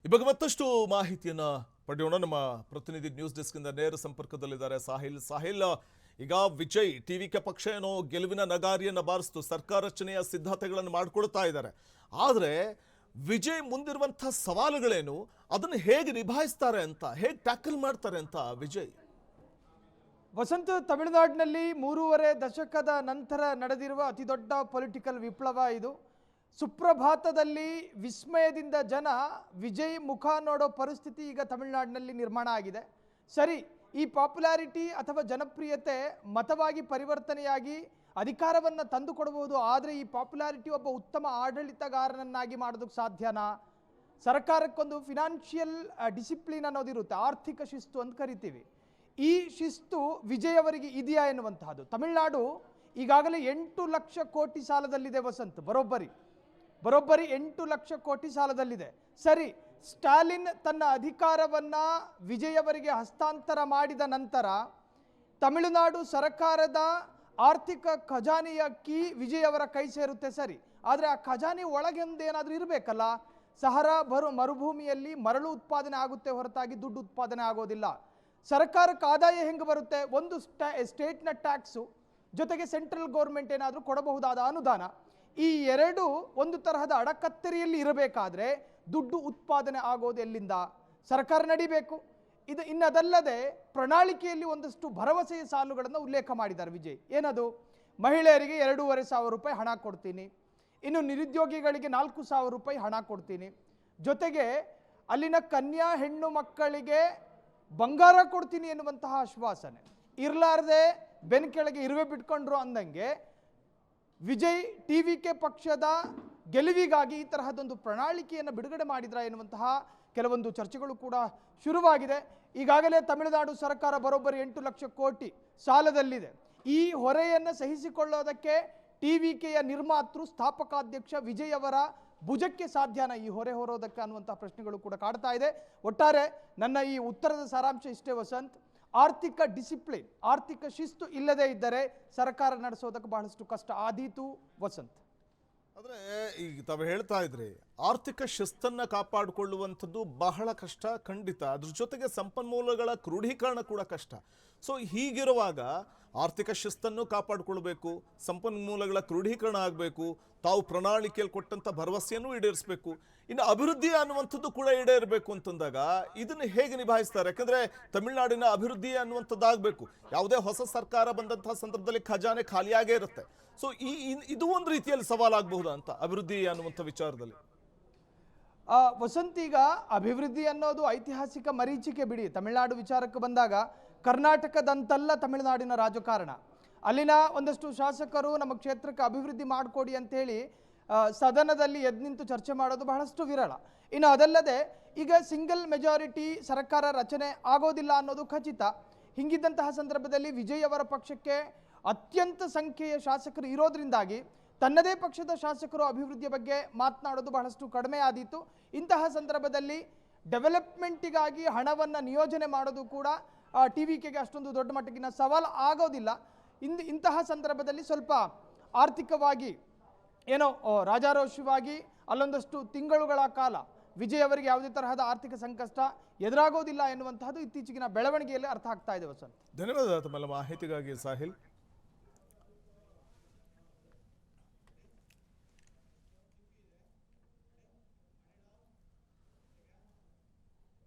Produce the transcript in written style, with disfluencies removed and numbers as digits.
ಇವಾಗ ಮತ್ತಷ್ಟು ಮಾಹಿತಿಯನ್ನ ಪಡೆಯೋಣ. ನಮ್ಮ ಪ್ರತಿನಿಧಿ ನ್ಯೂಸ್ ಡೆಸ್ಕ್ ಇಂದ ನೇರ ಸಂಪರ್ಕದಲ್ಲಿದ್ದಾರೆ ಸಾಹಿಲ್. ಈಗ ವಿಜಯ್ ಟಿವಿಕೆ ಪಕ್ಷ ಏನೋ ಗೆಲುವಿನ ನಗಾರಿಯನ್ನ ಬಾರಿಸ್ತು, ಸರ್ಕಾರ ರಚನೆಯ ಸಿದ್ಧತೆಗಳನ್ನು ಮಾಡಿಕೊಳ್ತಾ ಇದ್ದಾರೆ. ಆದರೆ ವಿಜಯ್ ಮುಂದಿರುವಂತಹ ಸವಾಲುಗಳೇನು, ಅದನ್ನು ಹೇಗೆ ನಿಭಾಯಿಸ್ತಾರೆ ಅಂತ, ಹೇಗೆ ಟ್ಯಾಕಲ್ ಮಾಡ್ತಾರೆ ಅಂತ ವಿಜಯ್? ವಸಂತ, ತಮಿಳುನಾಡಿನಲ್ಲಿ 3.5 ದಶಕದ ನಂತರ ನಡೆದಿರುವ ಅತಿದೊಡ್ಡ ಪೊಲಿಟಿಕಲ್ ವಿಪ್ಲವ ಇದು. ಸುಪ್ರಭಾತದಲ್ಲಿ ವಿಸ್ಮಯದಿಂದ ಜನ ವಿಜಯ್ ಮುಖ ನೋಡೋ ಪರಿಸ್ಥಿತಿ ಈಗ ತಮಿಳುನಾಡಿನಲ್ಲಿ ನಿರ್ಮಾಣ ಆಗಿದೆ. ಸರಿ, ಈ ಪಾಪ್ಯುಲಾರಿಟಿ ಅಥವಾ ಜನಪ್ರಿಯತೆ ಮತವಾಗಿ ಪರಿವರ್ತನೆಯಾಗಿ ಅಧಿಕಾರವನ್ನು ತಂದು ಕೊಡಬಹುದು. ಆದರೆ ಈ ಪಾಪ್ಯುಲಾರಿಟಿ ಒಬ್ಬ ಉತ್ತಮ ಆಡಳಿತಗಾರನನ್ನಾಗಿ ಮಾಡೋದಕ್ಕೆ ಸಾಧ್ಯನಾ? ಸರ್ಕಾರಕ್ಕೊಂದು ಫಿನಾನ್ಷಿಯಲ್ ಡಿಸಿಪ್ಲಿನ್ ಅನ್ನೋದಿರುತ್ತೆ, ಆರ್ಥಿಕ ಶಿಸ್ತು ಅಂತ ಕರಿತೀವಿ. ಈ ಶಿಸ್ತು ವಿಜಯ್ ಅವರಿಗೆ ಇದೆಯಾ ಎನ್ನುವಂತಹದ್ದು. ತಮಿಳುನಾಡು ಈಗಾಗಲೇ 8 ಲಕ್ಷ ಕೋಟಿ ಸಾಲದಲ್ಲಿದೆ ವಸಂತ್, ಬರೋಬ್ಬರಿ 8 ಲಕ್ಷ ಕೋಟಿ ಸಾಲದಲ್ಲಿದೆ. ಸರಿ, ಸ್ಟಾಲಿನ್ ತನ್ನ ಅಧಿಕಾರವನ್ನ ವಿಜಯ್ ಅವರಿಗೆ ಹಸ್ತಾಂತರ ಮಾಡಿದ ನಂತರ ತಮಿಳುನಾಡು ಸರ್ಕಾರದ ಆರ್ಥಿಕ ಖಜಾನೆಯ ಕೀ ವಿಜಯ್ ಅವರ ಕೈ ಸೇರುತ್ತೆ. ಸರಿ, ಆದರೆ ಆ ಖಜಾನೆ ಒಳಗೆ ಏನಾದರೂ ಇರಬೇಕಲ್ಲ. ಸಹರಾ ಮರುಭೂಮಿಯಲ್ಲಿ ಮರಳು ಉತ್ಪಾದನೆ ಆಗುತ್ತೆ ಹೊರತಾಗಿ ದುಡ್ಡು ಉತ್ಪಾದನೆ ಆಗೋದಿಲ್ಲ. ಸರ್ಕಾರಕ್ಕೆ ಆದಾಯ ಹೆಂಗೆ ಬರುತ್ತೆ? ಒಂದು ಸ್ಟೇಟ್ನ ಟ್ಯಾಕ್ಸು ಜೊತೆಗೆ ಸೆಂಟ್ರಲ್ ಗೌರ್ಮೆಂಟ್ ಏನಾದರೂ ಕೊಡಬಹುದಾದ ಅನುದಾನ, ಈ ಎರಡು ಒಂದು ತರಹದ ಅಡಕತ್ತರಿಯಲ್ಲಿ ಇರಬೇಕಾದ್ರೆ ದುಡ್ಡು ಉತ್ಪಾದನೆ ಆಗೋದು ಎಲ್ಲಿಂದ? ಸರ್ಕಾರ ನಡಿಬೇಕು. ಇನ್ನದಲ್ಲದೆ ಪ್ರಣಾಳಿಕೆಯಲ್ಲಿ ಒಂದಷ್ಟು ಭರವಸೆಯ ಸಾಲುಗಳನ್ನು ಉಲ್ಲೇಖ ಮಾಡಿದ್ದಾರೆ ವಿಜಯ್. ಏನದು? ಮಹಿಳೆಯರಿಗೆ 2,500 ರೂಪಾಯಿ ಹಣ ಕೊಡ್ತೀನಿ, ಇನ್ನು ನಿರುದ್ಯೋಗಿಗಳಿಗೆ 4,000 ರೂಪಾಯಿ ಹಣ ಕೊಡ್ತೀನಿ, ಜೊತೆಗೆ ಅಲ್ಲಿನ ಕನ್ಯಾ ಹೆಣ್ಣು ಮಕ್ಕಳಿಗೆ ಬಂಗಾರ ಕೊಡ್ತೀನಿ ಎನ್ನುವಂತಹ ಆಶ್ವಾಸನೆ. ಇರಲಾರ್ದೆ ಬೆನ್ ಕೆಳಗೆ ಇರುವೆ ಬಿಟ್ಕೊಂಡ್ರು ಅಂದಂಗೆ ವಿಜಯ್ ಟಿವಿಕೆ ಪಕ್ಷದ ಗೆಲುವಿಗಾಗಿ ಈ ತರಹದೊಂದು ಪ್ರಣಾಳಿಕೆಯನ್ನು ಬಿಡುಗಡೆ ಮಾಡಿದ್ರ ಎನ್ನುವಂತಹ ಕೆಲವೊಂದು ಚರ್ಚೆಗಳು ಕೂಡ ಶುರುವಾಗಿದೆ. ಈಗಾಗಲೇ ತಮಿಳುನಾಡು ಸರ್ಕಾರ ಬರೋಬ್ಬರಿ 8 ಲಕ್ಷ ಕೋಟಿ ಸಾಲದಲ್ಲಿದೆ. ಈ ಹೊರೆಯನ್ನು ಸಹಿಸಿಕೊಳ್ಳೋದಕ್ಕೆ ಟಿವಿಕೆಯ ನಿರ್ಮಾತೃ ಸ್ಥಾಪಕಾಧ್ಯಕ್ಷ ವಿಜಯ್ ಅವರ ಭುಜಕ್ಕೆ ಸಾಧ್ಯನಾ ಈ ಹೊರೆ ಹೊರೋದಕ್ಕೆ ಅನ್ನುವಂತಹ ಪ್ರಶ್ನೆಗಳು ಕೂಡ ಕಾಡ್ತಾ ಇದೆ. ಒಟ್ಟಾರೆ ನನ್ನ ಈ ಉತ್ತರದ ಸಾರಾಂಶ ಇಷ್ಟೇ ವಸಂತ್, ಆರ್ಥಿಕ ಡಿಸಿಪ್ಲಿನ್, ಆರ್ಥಿಕ ಶಿಸ್ತು ಇಲ್ಲದೆ ಇದ್ದರೆ ಸರ್ಕಾರ ನಡೆಸೋದಕ್ಕೆ ಬಹಳಷ್ಟು ಕಷ್ಟ ಆದೀತು ವಸಂತ್. ಆದರೆ ಈಗ ತಾವು ಹೇಳ್ತಾ ಇದ್ರಿ, ಆರ್ಥಿಕ ಶಿಸ್ತನ್ನು ಕಾಪಾಡಿಕೊಳ್ಳುವಂಥದ್ದು ಬಹಳ ಕಷ್ಟ ಖಂಡಿತ. ಅದ್ರ ಜೊತೆಗೆ ಸಂಪನ್ಮೂಲಗಳ ಕ್ರೋಢೀಕರಣ ಕೂಡ ಕಷ್ಟ. ಸೊ ಹೀಗಿರುವಾಗ ಆರ್ಥಿಕ ಶಿಸ್ತನ್ನು ಕಾಪಾಡಿಕೊಳ್ಬೇಕು, ಸಂಪನ್ಮೂಲಗಳ ಕ್ರೋಢೀಕರಣ ಆಗಬೇಕು, ತಾವು ಪ್ರಣಾಳಿಕೆಯಲ್ಲಿ ಕೊಟ್ಟಂಥ ಭರವಸೆಯನ್ನು ಈಡೇರಿಸಬೇಕು, ಇನ್ನು ಅಭಿವೃದ್ಧಿ ಅನ್ನುವಂಥದ್ದು ಕೂಡ ಈಡೇರಬೇಕು ಅಂತಂದಾಗ ಇದನ್ನು ಹೇಗೆ ನಿಭಾಯಿಸ್ತಾರೆ? ಯಾಕಂದರೆ ತಮಿಳುನಾಡಿನ ಅಭಿವೃದ್ಧಿ ಅನ್ನುವಂಥದ್ದಾಗಬೇಕು. ಯಾವುದೇ ಹೊಸ ಸರ್ಕಾರ ಬಂದಂತಹ ಸಂದರ್ಭದಲ್ಲಿ ಖಜಾನೆ ಖಾಲಿಯಾಗೇ ಇರುತ್ತೆ. ಸೊ ಇದು ಒಂದು ರೀತಿಯಲ್ಲಿ ಸವಾಲಾಗಬಹುದಾ ಅಂತ ಅಭಿವೃದ್ಧಿ ಅನ್ನುವಂಥ ವಿಚಾರದಲ್ಲಿ? ವಸಂತ್, ಈಗ ಅಭಿವೃದ್ಧಿ ಅನ್ನೋದು ಐತಿಹಾಸಿಕ ಮರೀಚಿಕೆ ಬಿಡಿ. ತಮಿಳುನಾಡು ವಿಚಾರಕ್ಕೆ ಬಂದಾಗ ಕರ್ನಾಟಕದಂತಲ್ಲ ತಮಿಳುನಾಡಿನ ರಾಜಕಾರಣ. ಅಲ್ಲಿನ ಒಂದಷ್ಟು ಶಾಸಕರು ನಮ್ಮ ಕ್ಷೇತ್ರಕ್ಕೆ ಅಭಿವೃದ್ಧಿ ಮಾಡಿಕೊಡಿ ಅಂತೇಳಿ ಸದನದಲ್ಲಿ ಎದ್ದು ನಿಂತು ಚರ್ಚೆ ಮಾಡೋದು ಬಹಳಷ್ಟು ವಿರಳ. ಇನ್ನು ಅದಲ್ಲದೆ ಈಗ ಸಿಂಗಲ್ ಮೆಜಾರಿಟಿ ಸರ್ಕಾರ ರಚನೆ ಆಗೋದಿಲ್ಲ ಅನ್ನೋದು ಖಚಿತ. ಹಿಂಗಿದ್ದಂತಹ ಸಂದರ್ಭದಲ್ಲಿ ವಿಜಯ್ ಅವರ ಪಕ್ಷಕ್ಕೆ ಅತ್ಯಂತ ಸಂಖ್ಯೆಯ ಶಾಸಕರು ಇರೋದ್ರಿಂದಾಗಿ ತನ್ನದೇ ಪಕ್ಷದ ಶಾಸಕರು ಅಭಿವೃದ್ಧಿಯ ಬಗ್ಗೆ ಮಾತನಾಡೋದು ಬಹಳಷ್ಟು ಕಡಿಮೆ ಆದೀತು. ಇಂತಹ ಸಂದರ್ಭದಲ್ಲಿ ಡೆವಲಪ್ಮೆಂಟಿಗಾಗಿ ಹಣವನ್ನು ನಿಯೋಜನೆ ಮಾಡೋದು ಕೂಡ ಟಿವಿಕೆಗೆ ಅಷ್ಟೊಂದು ದೊಡ್ಡ ಮಟ್ಟಿಗಿನ ಸವಾಲು ಆಗೋದಿಲ್ಲ. ಇಂತಹ ಸಂದರ್ಭದಲ್ಲಿ ಸ್ವಲ್ಪ ಆರ್ಥಿಕವಾಗಿ ಏನೋ ರಾಜಾರೋಷವಾಗಿ ಅಲ್ಲೊಂದಷ್ಟು ತಿಂಗಳುಗಳ ಕಾಲ ವಿಜಯ್ ಅವರಿಗೆ ಯಾವುದೇ ತರಹದ ಆರ್ಥಿಕ ಸಂಕಷ್ಟ ಎದುರಾಗೋದಿಲ್ಲ ಎನ್ನುವಂತಹದ್ದು ಇತ್ತೀಚೆಗಿನ ಬೆಳವಣಿಗೆಯಲ್ಲಿ ಅರ್ಥ ಆಗ್ತಾ ಇದೆ ವಸಂತ್. ಧನ್ಯವಾದ ತಮ್ಮ ಮಾಹಿತಿಗಾಗಿ ಸಾಹಿಲ್.